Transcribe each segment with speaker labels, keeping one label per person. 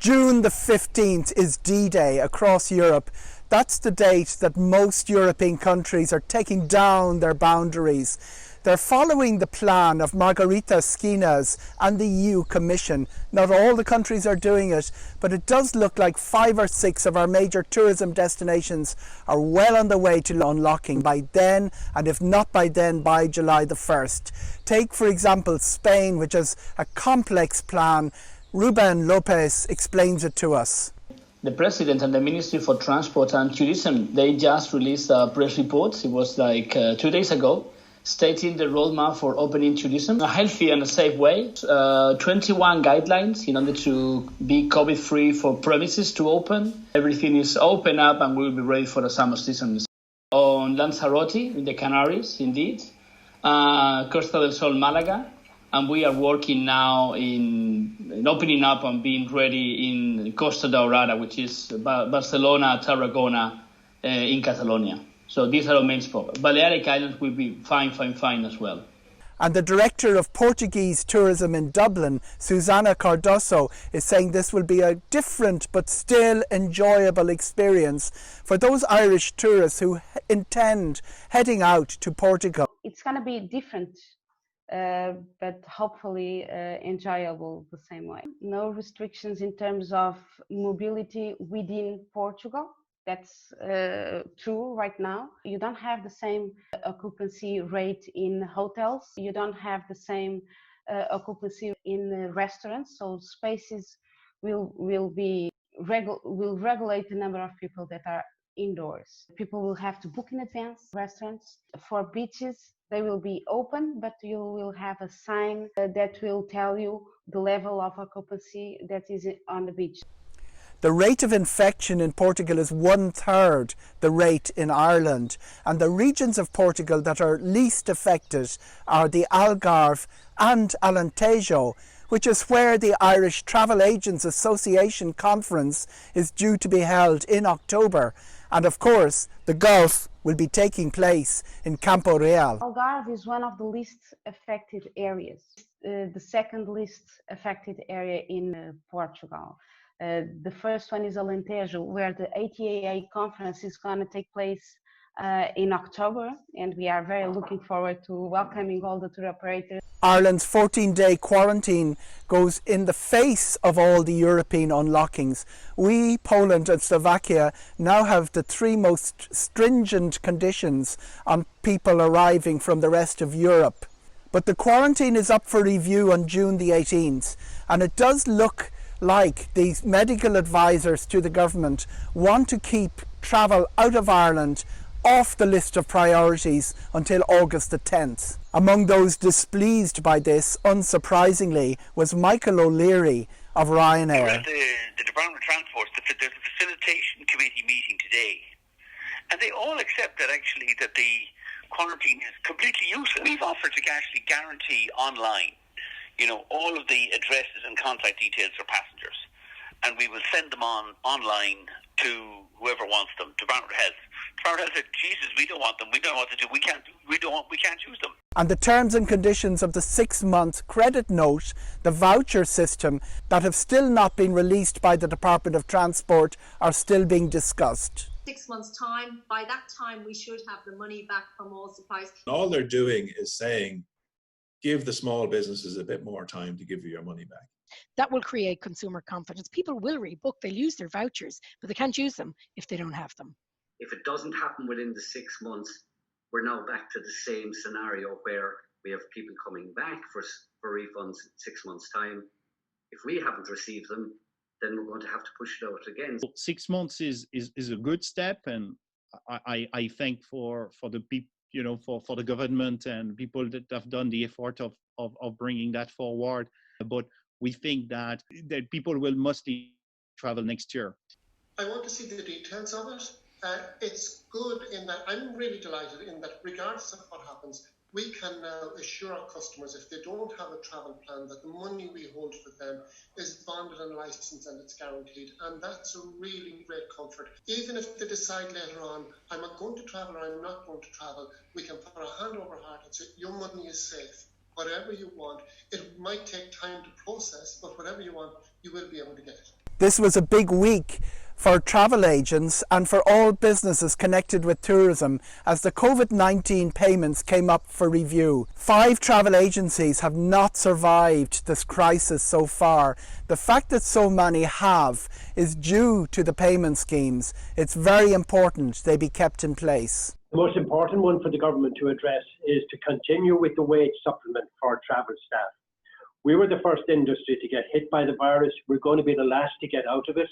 Speaker 1: June the 15th is D-Day across Europe. That's the date that most European countries are taking down their boundaries. They're following the plan of Margherita Schinas and the EU Commission. Not all the countries are doing it, but it does look like 5 or 6 of our major tourism destinations are well on the way to unlocking by then, and if not by then, by July the 1st. Take, for example, Spain, which has a complex plan. Ruben Lopez explains it to us.
Speaker 2: The President and the Ministry for Transport and Tourism, they just released a press report, it was like 2 days ago, stating the roadmap for opening tourism in a healthy and a safe way. 21 guidelines in order to be COVID-free for premises to open. Everything is open up and we'll be ready for the summer season. On Lanzarote, in the Canaries, indeed. Costa del Sol, Malaga. And we are working now in opening up and being ready in Costa Daurada, which is Barcelona, Tarragona, in Catalonia. So these are our main spots. Balearic Islands will be fine as well.
Speaker 1: And the director of Portuguese tourism in Dublin, Susana Cardoso, is saying this will be a different but still enjoyable experience for those Irish tourists who intend heading out to Portugal.
Speaker 3: It's going to be different, but hopefully enjoyable the same way. No restrictions in terms of mobility within Portugal. That's true right now. You don't have the same occupancy rate in hotels. You don't have the same occupancy in restaurants. So spaces will regulate the number of people that are indoors. People will have to book in advance. Restaurants for beaches, they will be open, but you will have a sign that will tell you the level of occupancy that is on the beach.
Speaker 1: The rate of infection in Portugal is 1/3 the rate in Ireland, and the regions of Portugal that are least affected are the Algarve and Alentejo, which is where the Irish Travel Agents Association conference is due to be held in October. And of course, the Gulf will be taking place in Campo Real.
Speaker 3: Algarve is one of the least affected areas, the second least affected area in Portugal. The first one is Alentejo, where the ATAA conference is going to take place in October, and we are very looking forward to welcoming all the tour operators.
Speaker 1: Ireland's 14-day quarantine goes in the face of all the European unlockings. We, Poland and Slovakia, now have the 3 most stringent conditions on people arriving from the rest of Europe. But the quarantine is up for review on June the 18th, and it does look like these medical advisors to the government want to keep travel out of Ireland off the list of priorities until August the 10th. Among those displeased by this, unsurprisingly, was Michael O'Leary of Ryanair.
Speaker 4: The Department of Transport, there's a facilitation committee meeting today, and they all accept that actually that the quarantine is completely useless. We've offered to actually guarantee online, all of the addresses and contact details for passengers, and we will send them online to whoever wants them. Department of Health. Department of Health said, "Jesus, we don't want them. We don't know what to do. We can't use them."
Speaker 1: And the terms and conditions of the 6-month credit note, the voucher system, that have still not been released by the Department of Transport, are still being discussed.
Speaker 5: 6 months' time. By that time, we should have the money back from all suppliers.
Speaker 6: All they're doing is saying, give the small businesses a bit more time to give you your money back.
Speaker 7: That will create consumer confidence. People will rebook, they'll use their vouchers, but they can't use them if they don't have them.
Speaker 8: If it doesn't happen within the 6 months, we're now back to the same scenario where we have people coming back for refunds in 6 months' time. If we haven't received them, then we're going to have to push it out again.
Speaker 9: 6 months is a good step, and I thank for the people, for the government and people that have done the effort of bringing that forward. But we think that people will mostly travel next year.
Speaker 10: I want to see the details of it. It's good in that I'm really delighted in that regardless of what happens, we can now assure our customers if they don't have a travel plan that the money we hold for them is bonded and licensed and it's guaranteed, and that's a really great comfort. Even if they decide later on, I'm not going to travel or I'm not going to travel, we can put our hand over heart and say your money is safe. Whatever you want, it might take time to process, but whatever you want, you will be able to get it.
Speaker 1: This was a big week for travel agents and for all businesses connected with tourism as the COVID-19 payments came up for review. 5 travel agencies have not survived this crisis so far. The fact that so many have is due to the payment schemes. It's very important they be kept in place.
Speaker 11: The most important one for the government to address is to continue with the wage supplement for travel staff. We were the first industry to get hit by the virus. We're going to be the last to get out of it.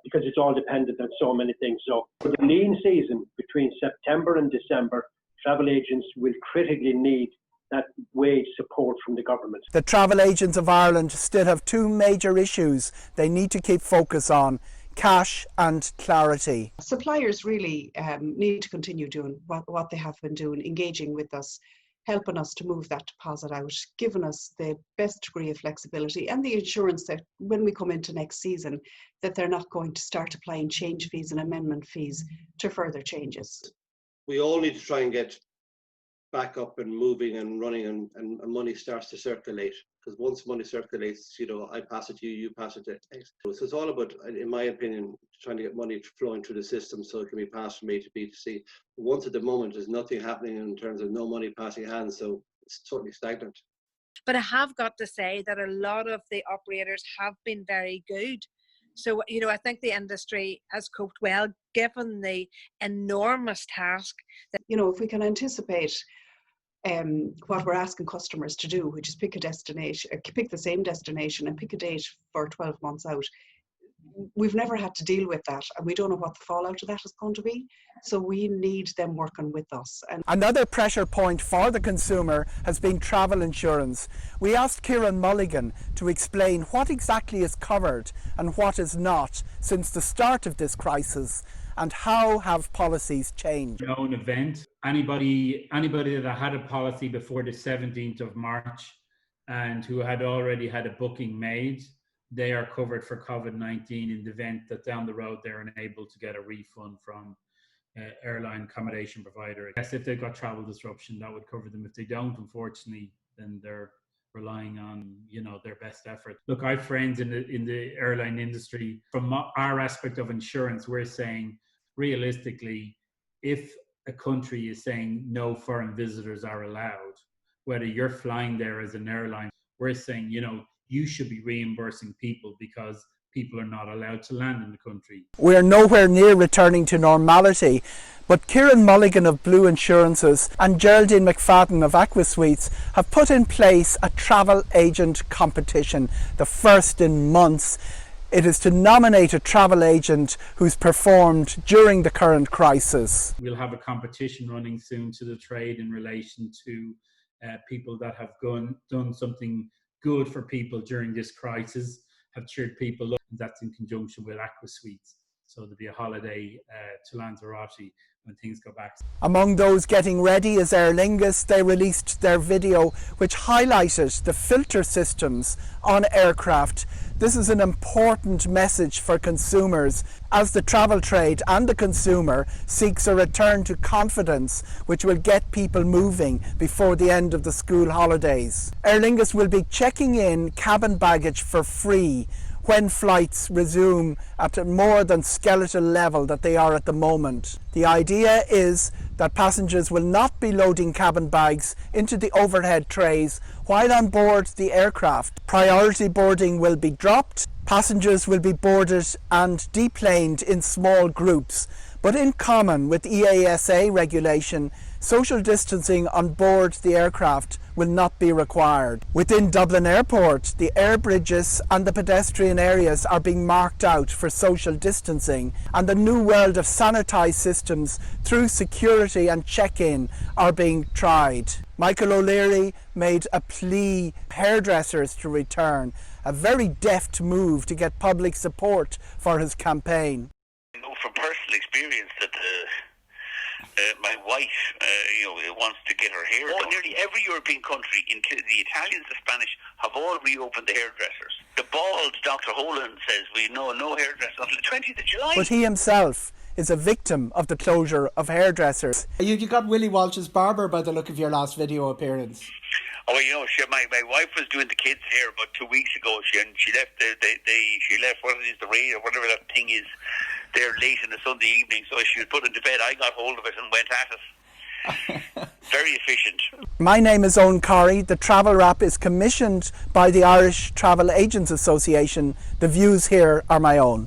Speaker 11: Because it's all dependent on so many things. So for the lean season between September and December, travel agents will critically need that wage support from the government.
Speaker 1: The Travel Agents of Ireland still have 2 major issues they need to keep focus on: cash and clarity.
Speaker 12: Suppliers really need to continue doing what they have been doing, engaging with us, helping us to move that deposit out, giving us the best degree of flexibility and the assurance that when we come into next season, that they're not going to start applying change fees and amendment fees to further changes.
Speaker 13: We all need to try and get back up and moving and running and money starts to circulate. Because once money circulates, you know, I pass it to you, you pass it to X. So it's all about, in my opinion, trying to get money flowing through the system so it can be passed from A to B to C. Once at the moment, there's nothing happening in terms of no money passing hands, so it's totally stagnant.
Speaker 14: But I have got to say that a lot of the operators have been very good. So, you know, I think the industry has coped well, given the enormous task that,
Speaker 12: you know, if we can anticipate what we're asking customers to do, which is pick a destination, pick the same destination and pick a date for 12 months out. We've never had to deal with that, and we don't know what the fallout of that is going to be. So we need them working with us. And
Speaker 1: another pressure point for the consumer has been travel insurance. We asked Kieran Mulligan to explain what exactly is covered and what is not since the start of this crisis, and how have policies changed.
Speaker 15: Known event. Anybody that had a policy before the 17th of March and who had already had a booking made, they are covered for COVID-19 in the event that down the road they're unable to get a refund from airline accommodation provider. Yes, if they've got travel disruption, that would cover them. If they don't, unfortunately, then they're relying on, you know, their best effort. Look, I have friends in the airline industry. From our aspect of insurance, we're saying realistically, if a country is saying no foreign visitors are allowed, whether you're flying there as an airline, we're saying, you know, you should be reimbursing people because people are not allowed to land in the country.
Speaker 1: We are nowhere near returning to normality, but Kieran Mulligan of Blue Insurances and Geraldine McFadden of Aquasuites have put in place a travel agent competition, the first in months. It is to nominate a travel agent who's performed during the current crisis.
Speaker 15: We'll have a competition running soon to the trade in relation to people that have done something good for people during this crisis, have cheered people up. That's in conjunction with Aquasuites. So there'll be a holiday to Lanzarote when things go back.
Speaker 1: Among those getting ready is Aer Lingus. They released their video which highlighted the filter systems on aircraft. This is an important message for consumers as the travel trade and the consumer seeks a return to confidence which will get people moving before the end of the school holidays. Aer Lingus will be checking in cabin baggage for free when flights resume at a more than skeletal level that they are at the moment. The idea is that passengers will not be loading cabin bags into the overhead trays while on board the aircraft. Priority boarding will be dropped. Passengers will be boarded and deplaned in small groups. But in common with EASA regulation, social distancing on board the aircraft will not be required. Within Dublin Airport, the air bridges and the pedestrian areas are being marked out for social distancing, and the new world of sanitised systems through security and check-in are being tried. Michael O'Leary made a plea for hairdressers to return, a very deft move to get public support for his campaign.
Speaker 4: I know from personal experience that my wife, wants to get her hair done. Nearly every European country, including the Italians, the Spanish, have all reopened the hairdressers. The bald Dr. Holland says we know no hairdressers until the 20th of July.
Speaker 1: But he himself is a victim of the closure of hairdressers. You got Willie Walsh's barber by the look of your last video appearance.
Speaker 4: Oh, well, you know, my wife was doing the kids' hair about 2 weeks ago. She left she left what it is, the radio, whatever that thing is, there late on a Sunday evening. So she was put into bed. I got hold of it and went at it. Very efficient.
Speaker 1: My name is Eoghan Corry. The Travel Wrap is commissioned by the Irish Travel Agents Association. The views here are my own.